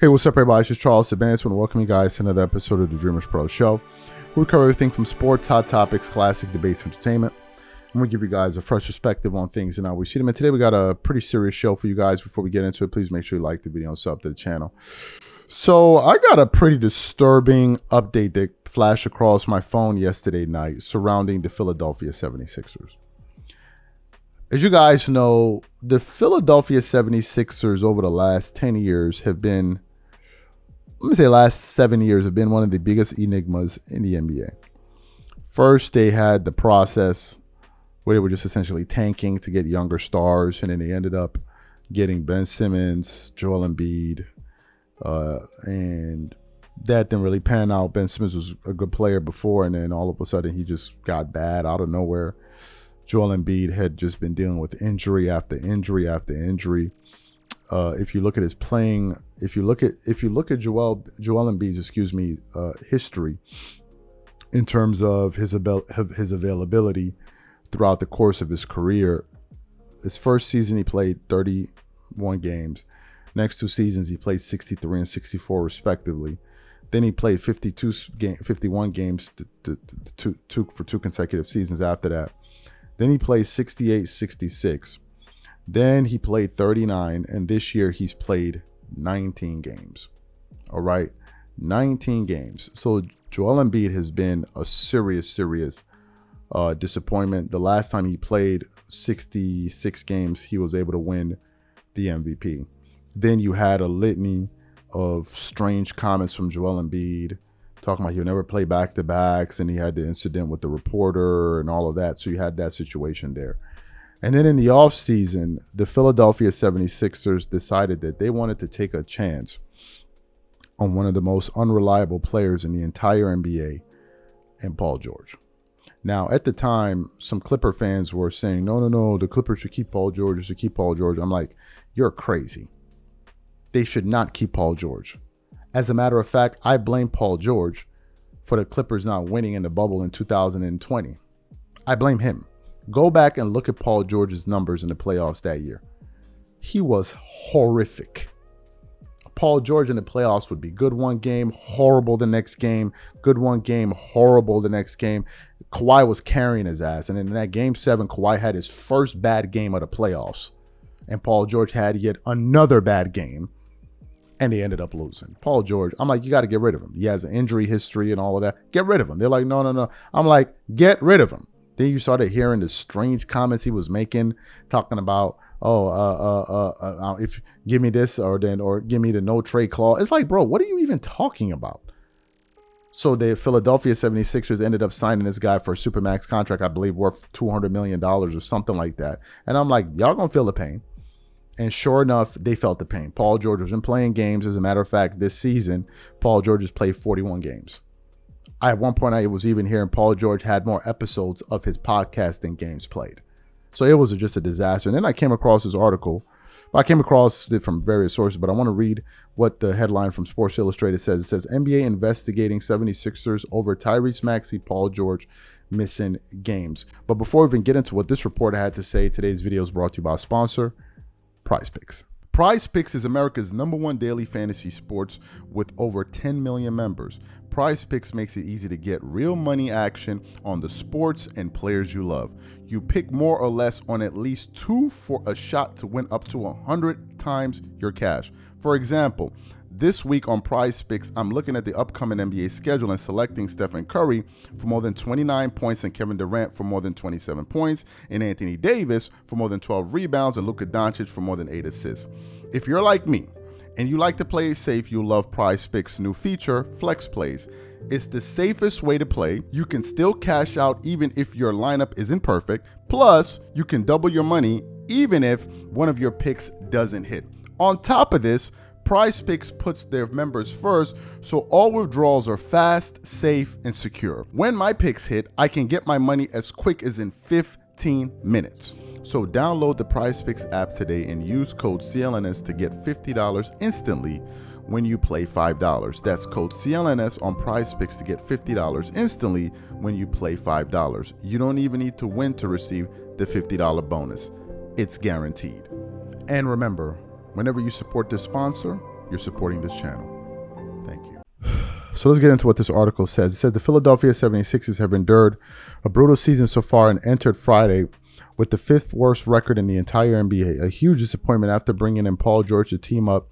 Hey, what's up, everybody? It's just Charles Advance. I want to welcome you guys to another episode of the Dreamers Pro Show. We cover everything from sports, hot topics, classic debates, entertainment. And we give you guys a fresh perspective on things and how we see them. And today we got a pretty serious show for you guys. Before we get into it, please make sure you like the video and sub to the channel. So I got a pretty disturbing update that flashed across my phone yesterday night surrounding the Philadelphia 76ers. As you guys know, the Philadelphia 76ers over the last 10 years have been, last 7 years have been one of the biggest enigmas in the NBA. First, they had the process where they were just essentially tanking to get younger stars, and then they ended up getting Ben Simmons, Joel Embiid, and that didn't really pan out. Ben Simmons was a good player before, and then all of a sudden he just got bad out of nowhere. Joel Embiid had just been dealing with injury after injury after injury. If you look at his playing, if you look at Joel Embiid's history in terms of his availability throughout the course of his career, his first season he played 31 games. Next two seasons he played 63 and 64 respectively. Then he played 51 games for two consecutive seasons after that. Then he played 68, 66. Then he played 39, and this year he's played 19 games. All right, 19 games. So Joel Embiid has been a serious disappointment. The last time he played 66 games, he was able to win the MVP. Then you had a litany of strange comments from Joel Embiid, talking about he'll never play back-to-backs, and he had the incident with the reporter and all of that. So you had that situation there. And then in the offseason, the Philadelphia 76ers decided that they wanted to take a chance on one of the most unreliable players in the entire NBA, and Paul George. Now, at the time, some Clipper fans were saying, no, the Clippers should keep Paul George, I'm like, you're crazy. They should not keep Paul George. As a matter of fact, I blame Paul George for the Clippers not winning in the bubble in 2020. I blame him. Go back and look at Paul George's numbers in the playoffs that year. He was horrific. Paul George in the playoffs would be good one game, horrible the next game, good one game, horrible the next game. Kawhi was carrying his ass. And in that game 7, Kawhi had his first bad game of the playoffs. And Paul George had yet another bad game. And they ended up losing. Paul George, I'm like, you got to get rid of him. He has an injury history and all of that. Get rid of him. They're like, no. I'm like, get rid of him. Then you started hearing the strange comments he was making, talking about, if give me this or give me the no trade clause. It's like, bro, what are you even talking about? So the Philadelphia 76ers ended up signing this guy for a supermax contract, I believe worth $200 million or something like that. And I'm like, y'all gonna feel the pain. And sure enough, they felt the pain. Paul George wasn't playing games. As a matter of fact, this season, Paul George has played 41 games. At one point, I was even hearing Paul George had more episodes of his podcast than games played. So it was just a disaster. And then I came across this article. I came across it from various sources, but I want to read what the headline from Sports Illustrated says. It says, NBA investigating 76ers over Tyrese Maxey, Paul George missing games. But before we even get into what this reporter had to say, today's video is brought to you by a sponsor, Prize Picks. Prize Picks is America's #1 daily fantasy sports with over 10 million members. Prize Picks makes it easy to get real money action on the sports and players you love. You pick more or less on at least 2 for a shot to win up to 100 times your cash. For example, this week on Prize Picks, I'm looking at the upcoming NBA schedule and selecting Stephen Curry for more than 29 points and Kevin Durant for more than 27 points and Anthony Davis for more than 12 rebounds and Luka Doncic for more than 8 assists. If you're like me and you like to play it safe, you'll love Prize Picks' new feature, Flex Plays. It's the safest way to play. You can still cash out even if your lineup isn't perfect. Plus, you can double your money even if one of your picks doesn't hit. On top of this, Prize Picks puts their members first, so all withdrawals are fast, safe, and secure. When my picks hit, I can get my money as quick as in 15 minutes. So download the Prize Picks app today and use code CLNS to get $50 instantly when you play $5. That's code CLNS on Prize Picks to get $50 instantly when you play $5. You don't even need to win to receive the $50 bonus. It's guaranteed. And remember, whenever you support this sponsor, you're supporting this channel. Thank you. So let's get into what this article says. It says the Philadelphia 76ers have endured a brutal season so far and entered Friday with the 5th worst record in the entire NBA. A huge disappointment after bringing in Paul George to team up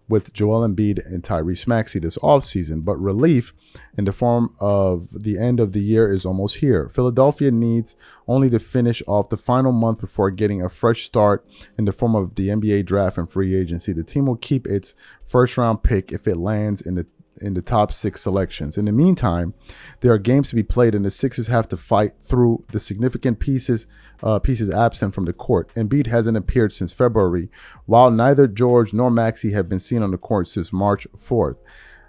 with Joel Embiid and Tyrese Maxey this offseason. But relief in the form of the end of the year is almost here. Philadelphia needs only to finish off the final month before getting a fresh start in the form of the NBA draft and free agency. The team will keep its first-round pick if it lands in the top 6 selections. In the meantime, there are games to be played, and the Sixers have to fight through the significant pieces absent from the court. Embiid hasn't appeared since February, while neither George nor Maxey have been seen on the court since March 4th.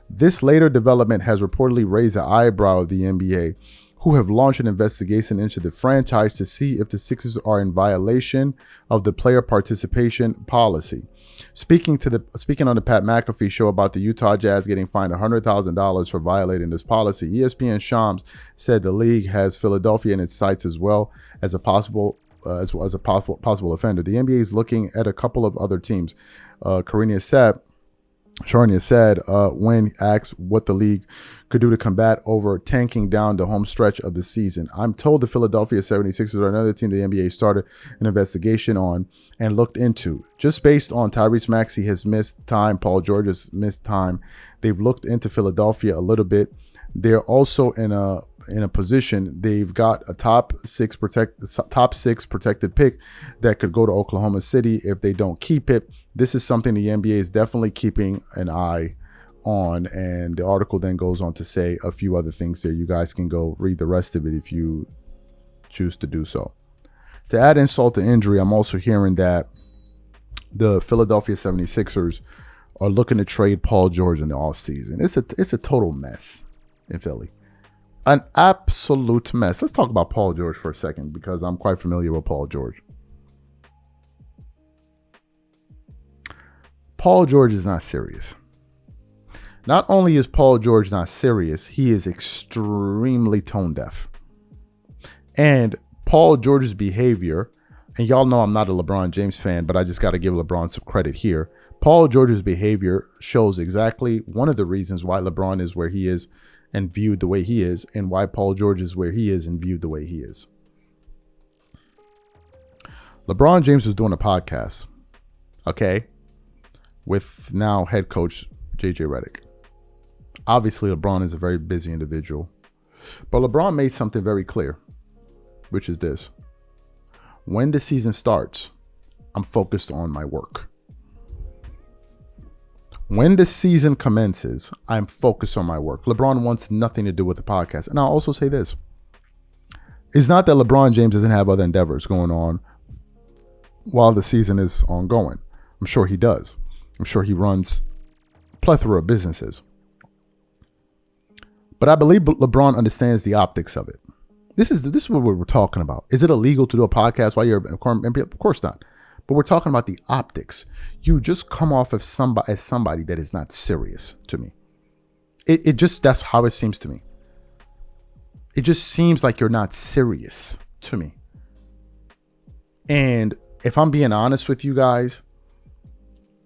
This later development has reportedly raised the eyebrow of the NBA, who have launched an investigation into the franchise to see if the Sixers are in violation of the player participation policy. Speaking on the Pat McAfee show about the Utah Jazz getting fined $100,000 for violating this policy, ESPN Shams said the league has Philadelphia in its sights as well as a possible offender. The NBA is looking at a couple of other teams. Sharnia said when asked what the league could do to combat over tanking down the home stretch of the season. I'm told the Philadelphia 76ers are another team the NBA started an investigation on and looked into. Just based on Tyrese Maxey has missed time, Paul George has missed time, they've looked into Philadelphia a little bit. They're also in a position, they've got a top six protected pick that could go to Oklahoma City if they don't keep it. This is something the NBA is definitely keeping an eye on, and the article then goes on to say a few other things there. You guys can go read the rest of it if you choose to do so. To add insult to injury, I'm also hearing that the Philadelphia 76ers are looking to trade Paul George in the offseason. It's a total mess in Philly. An absolute mess. Let's talk about Paul George for a second because I'm quite familiar with Paul George. Paul George is not serious. Not only is Paul George not serious, he is extremely tone deaf. And Paul George's behavior, and y'all know I'm not a LeBron James fan, but I just got to give LeBron some credit here. Paul George's behavior shows exactly one of the reasons why LeBron is where he is and viewed the way he is, and why Paul George is where he is and viewed the way he is. LeBron James was doing a podcast, okay, with now head coach JJ Redick. Obviously, LeBron is a very busy individual, but LeBron made something very clear, which is this: when the season starts, I'm focused on my work. When the season commences, I'm focused on my work. LeBron wants nothing to do with the podcast. And I'll also say this. It's not that LeBron James doesn't have other endeavors going on while the season is ongoing. I'm sure he does. I'm sure he runs a plethora of businesses. But I believe LeBron understands the optics of it. This is what we're talking about. Is it illegal to do a podcast while you're MP? Of course not. But we're talking about the optics. You just come off as somebody that is not serious to me. It just, that's how it seems to me. It just seems like you're not serious to me. And if I'm being honest with you guys,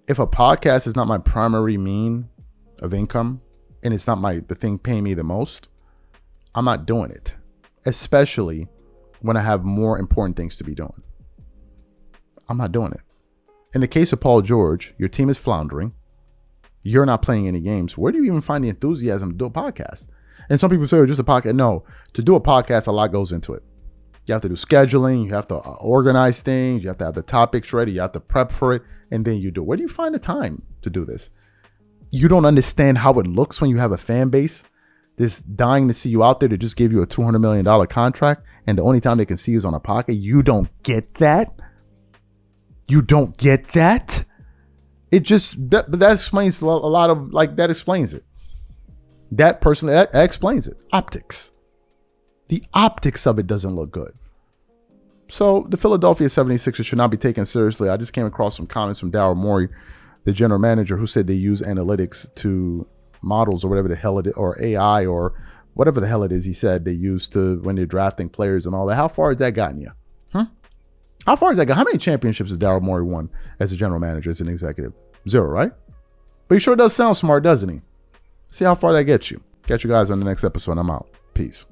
if a podcast is not my primary mean of income and it's not the thing paying me the most, I'm not doing it. Especially when I have more important things to be doing. I'm not doing it. In the case of Paul George, your team is floundering. You're not playing any games. Where do you even find the enthusiasm to do a podcast? And some people say, oh, just a podcast. No, to do a podcast, a lot goes into it. You have to do scheduling. You have to organize things. You have to have the topics ready. You have to prep for it. And then you do it. Where do you find the time to do this? You don't understand how it looks when you have a fan base that's dying to see you out there to just give you a $200 million contract. And the only time they can see you is on a podcast. You don't get that. You don't get that? It just, that explains a lot of, that explains it. That explains it. Optics. The optics of it doesn't look good. So the Philadelphia 76ers should not be taken seriously. I just came across some comments from Daryl Morey, the general manager, who said they use analytics to models or whatever the hell it is, or AI or whatever the hell it is he said they use to when they're drafting players and all that. How far has that gotten you? How far has that gone? How many championships has Daryl Morey won as a general manager, as an executive? 0, right? But he sure does sound smart, doesn't he? See how far that gets you. Catch you guys on the next episode. I'm out. Peace.